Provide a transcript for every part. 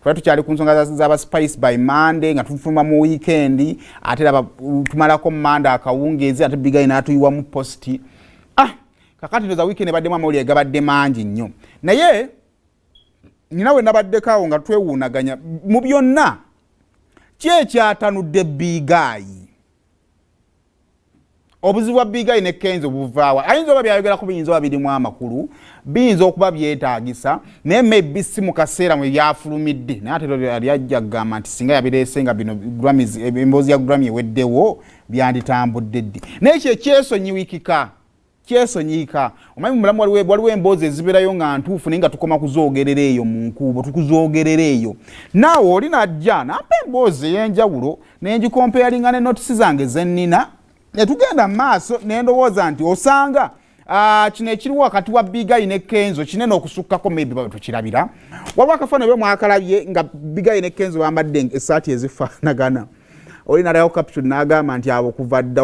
twali tukyali ku nsonga z'aba spice by Monday nga tufuma mu weekend ate tumalako Monday akawungeezi ate Big Eye n'atuyiwa mu posti kakati ndoza weekend baddemu amawulire gabadde mangi nnyo naye nina we nabaddekaawo nga twewuunaganya mu byonna kyekyatanudde Big Eye obuzibu bwa Big Eye ne Kenzo buvaawa ayinza oba byayogerako biyinza oba birimu amakulu biyinza okuba byetaagisa naye maybe si mu kaseera mwe byafulumidde naye ate yali ajja kugamba nti singa yabireese nga bino emboozi ya Grammy eweddewo byanditambudde ddi naye ekyo kyesonyiwikika kyesonyiika omanyi mu mulamu waliwo emboozi ezibeerayo nga ntuufu naye nga tukoma kuzoogerera eyo mu nkuubo tukuzoogerera eyo naawe oli najja nampa emboozi ey'enjawulo nengikompeyalinga ne notisi zange zennina netugenda maaso nendowooza nti osanga kino ekiriwo wakati wa Big Eye ne Kenzo kinene okusukkako maybe baba tukirabira waliwo akafaananyi bwe mwakalabye nga Big Eye ne Kenzo bambadde essaati ezifaanagana oli nalayo caption n'agamba nti abo kuva dda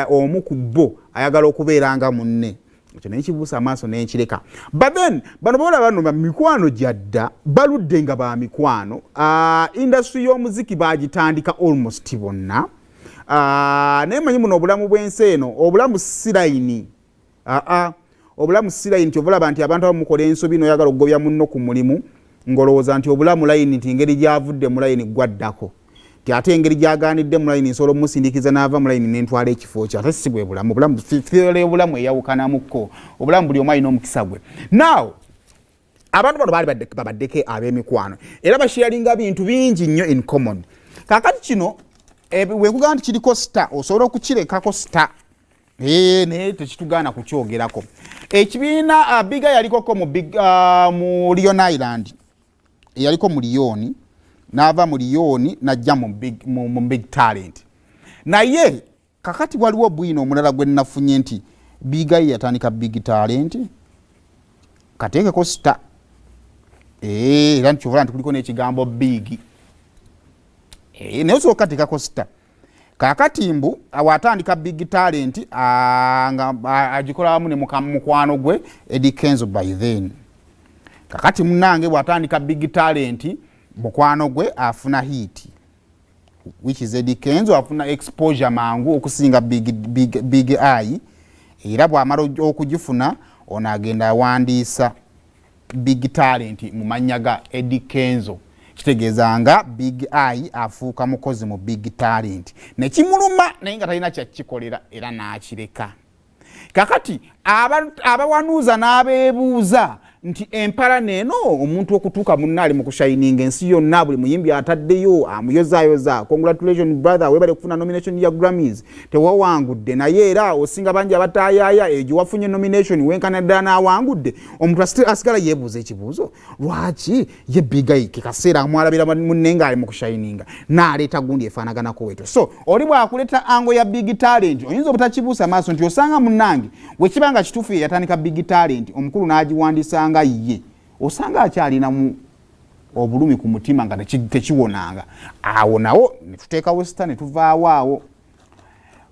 omu ku bo ayagala okubeera nga munne ekyo nekibuusa amaaso nenkireka but then bano boolaba bano mikwano gyadda baludde nga ba mikwano industry y'omuziki bagitandika almost bonna naye manyi muno obulamu bw'ensi eno obulamu sirayini obulamu sirayini kyovalaba nti abantu abamukola ensobi noyagala okugobya munno ku mulimu ngolowooza nti obulamu layini nti engeri gyavudde mu layini gwaddako ti ate engeri gyaganidde mu layini nsobola omusindikiza n'ava mu layini nentwala ekifo kye ate si bwe bulamu fiire obulamu eyawukanamukko obulamu buli omu alina omukisa gwe now abantu bano baali babaddeko ab'emikwano era basharinga bintu bingi nnyo in common kakati kino wekugamba nti kiriko star osobola okukirekako star naye tekitugaana kukyogerako ekibiina Big Eye yalikoko mu Lion Island yaliko mu Lion n'ava mu Lion najja mu big talent naye kakati waliwo bwino omulala gwe nafunye nti Big Eye yatandika big talent kateekeko star era nkyobola nti kuliko n'ekigambo big naye osobola kateekako star kakati mbu awatandika big talent nga agikola wamu ne mukwano gwe Eddie Kenzo by then kakati munange bwatandika big talent mukwano gwe afuna hit which is Eddie Kenzo afuna exposure mangu okusinga Big Eye era bwamala okugifuna ono agenda awandiisa big talent mu mannya ga Eddie Kenzo kitegeeza nga Big Eye afuuka mukozi mu big talent nekimuluma naye nga talina kyakikolera era n'akireka kakati abawanuuza n'abeebuuza nti empala neeno omuntu okutuuka munnaali mu kushininga ensi yonna buli muyimbi ataddeyo amuyozaayoza congratulations brother webale kufuna nomination ya Grammys tewawangudde naye era osinga bangi abataayaaya egyo wafunye nomination wenkana ddala n'awangudde omuntu asigala yeebuuza ekibuuzo lwaki ye Big Eye kikaseera amwalabira munne ng'ali mu kushininga n'aleeta gundi efaanaganako wetyo so oli bwakuleeta ango ya big talent oyinza obutakibuusa maaso nti osanga munnange wekibanga kituufu ye yatandika big talent omukulu n'agiwandiisa nga ye osanga akyalinamu obulumi ku mutima nga tekiwonanga awo nawo netuteekawo sita ne tuvaawo awo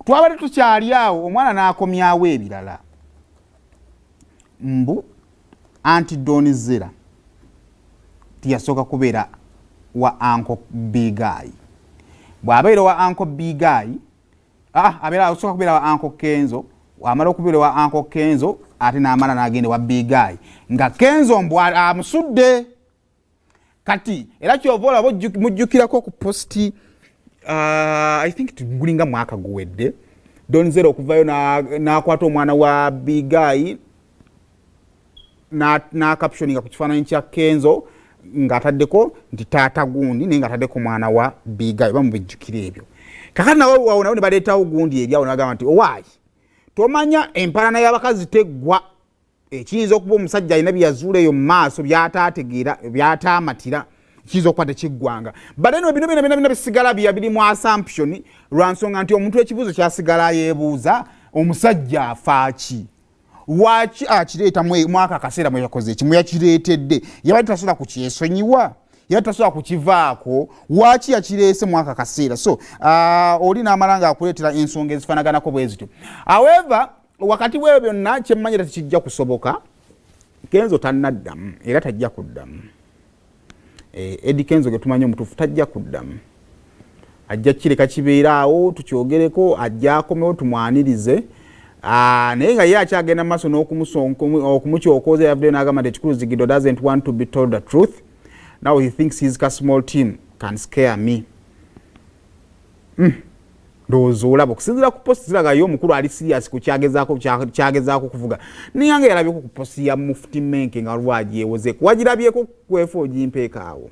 twabadde tukyali awo omwana n'akomyawo ebirala mbu anti Donizera tiyasooka kubeera wa Uncle Big Eye bw'abeera wa Uncle Big Eye asooka kubeera wa Uncle Kenzo wamala okubeera wa Uncle Kenzo ate n'amala n'agenda wa Big Eye nga Kenzo mbwa amusudde kati era kyova olaba mujjukirako ku posti I think tugulinga mwaka guwedde Donizera okuvayo n'akwata omwana wa Big Eye na captioninga ku kifaananyi kya Kenzo ng'ataddeko nti taata gundi naye ng'ataddeko mwana wa Big Eye bamubijjukira ebyo kakati nawo ne baleetawo gundi eri awo n'agamba nti owaayi tomanya empalana y'abakazi teggwa ekiyinza okuba omusajja alina byeyazuula eyo mu maaso byataategeera byataamatira kiyinza okuba tekiggwanga but eno bino byonna bisigala biri mu assumption lwa nsonga nti omuntu ekibuuzo kyasigala yeebuuza omusajja afaaki lwaki akireeta mwaka akaseera mwe yakoze ekimu yakireetedde yabadde tasobola kukyesonyiwa yabadde tasobola kukivaako lwaki yakireese mwaka akaseera so oli n'amala nga akuleetera ensonga ezifaanaganako bwe zityo however wakati bwebyo byonna kyemmanyira tekijja kusoboka Kenzo tannaddamu era tajja kuddamu Eddie Kenzo getumanyi omutuufu tajja kuddamu ajja kireka kibeeraawo tukyogereko ajja akomewo tumwanirize naye nga ye akyagenda maaso n'okumukyokooza yavuddeyo n'agamba nti ekikulu Zigido doesn't want to be told the truth. Now he thinks his small team can scare me. Ndowooza olaba okusinziira ku posti ziraga ye omukulu ali serious ku kyagezaako kuvuga niyange yalabyeko ku posti ya Mufti Menke nga lwagyewozeeko wagirabyeko kwefa ogimpeekaawo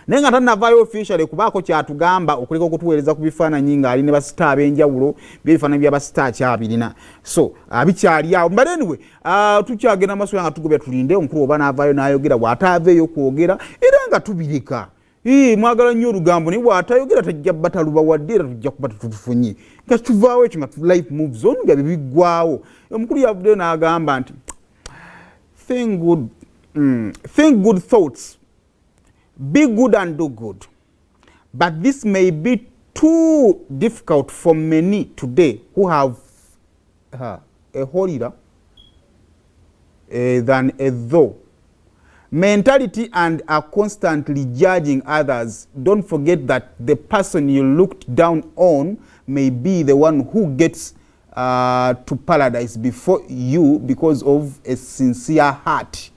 naye nga tannavaayo officially kubaako kyatugamba okuleka okutuweereza ku bifaananyi ng'ali ne basita ab'enjawulo by'ebifaananyi bya basita akyabirina so bikyali awo but anyway tukyagenda maaso nga tugobya tulinde omukulu oba n'avaayo n'ayogera bw'ataaveeyo kwogera era nga tubireka mwagala nnyo olugambo naye bw'atayogera tajja bataluba wadde era tujja kuba tetufunye nga tuvaawo ekyo nga life moves on nga bibiggwawo omukulu yavuddeyo n'agamba nti think good thoughts, be good and do good, but this may be too difficult for many today who have a holier than a though mentality and are constantly judging others. Don't forget that the person you looked down on may be the one who gets to paradise before you because of a sincere heart.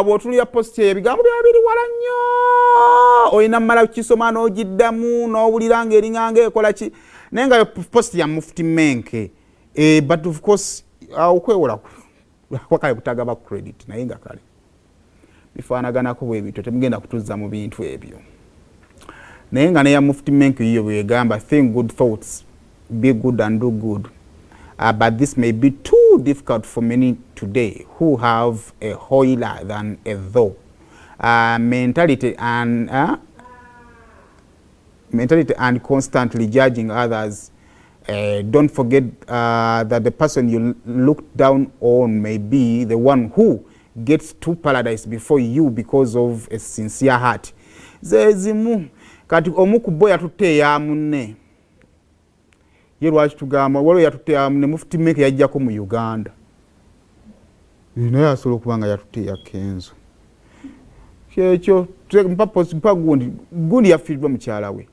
Bw'otunulira posti ebigambo byaba biri wala nnyo olina mmala kukisoma n'ogiddamu n'owulira ng'eringanga ekola ki naye nga posti ya Mufti Menke but of course okwewola wakale kutagaba credit naye nga kale bifaanaganako bwe bityo temugenda kutuzza mu bintu ebyo naye nga neya Mufti Menke yiyo bwegamba think good thoughts, be good and do good, but this may be too difficult for many today who have a holier than a though mentality and constantly judging others. Don't forget that the person you look down on may be the one who gets to paradise before you because of a sincere heart. Zezimu kati omukubo yatutte ya munne ye lwaki tugamba waliwo yatutte ya munne Mufti Menke yajjako mu Uganda naye asobola okuba nga yatutte ya Kenzo kyekyo mpa gundi yafiiridwa mukyala we